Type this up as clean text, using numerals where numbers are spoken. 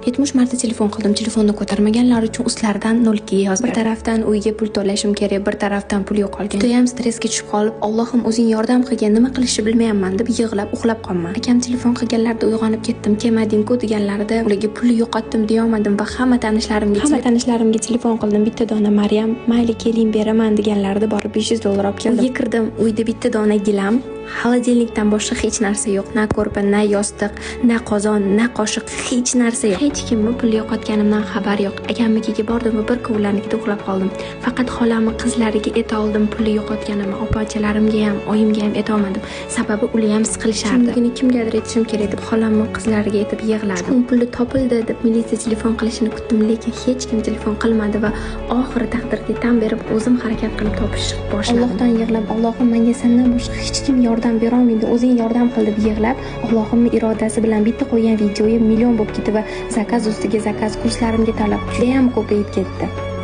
70 marta telefon qildim, telefonni ko'tarmaganlar uchun uslaridan 0 ga yozdim. Bir tarafdan uyga pul to'lashim kerak, bir tarafdan pul yo'qolgan. Juda ham stressga tushib qolib, Allohim o'zing yordam qilgin, nima qilishni bilmayapman deb yig'lab uxlab qolman. Akam telefon qilganlarida uyg'onib ketdim, kelmading-ku deganlarida ularga pulni yo'qotdim deya olmadim va hamma tanishlarimga telefon qildim. Bitta dona Maryam, mayli keling beraman deganlarida borib $500 olib keldim. Uyga kirdim, uyda bitta dona gilam, xolodilnikdan boshqa hech narsa yo'q. Na ko'rpa, na yostiq, na qozon, na qoshiq, hech narsa yo'q. Hech kimni pul yo'qotganimdan xabar yo'q. Akamnikiga bordim va bir kunlarnikida uxlab qoldim. Faqat xolamni qizlariga ayta oldim pulni yo'qotganimni. Opa-achalarimga ham, oyimga ham ayta olmadim. Sababi ular ham siqilishardi. Kimgadir aytishim kerak deb xolamni qizlariga aytib yig'ladim. Pulni topildi deb militsiya telefon qilishini kutdim, lekin hech kim telefon qilmadi va oxiri taqdirga tan berib o'zim harakat qilib topishni boshladim. Allohdan yig'lab, Allohim menga sendan boshqa hech kim yordam bera olmaydi, o'zing yordam qil deb yig'lab, Allohimning irodasi bilan bitta qo'ygan videoyim million bo'lib ketdi va zakaz ustiga zakaz kurslarimga talab juda ham ko'payib ketdi.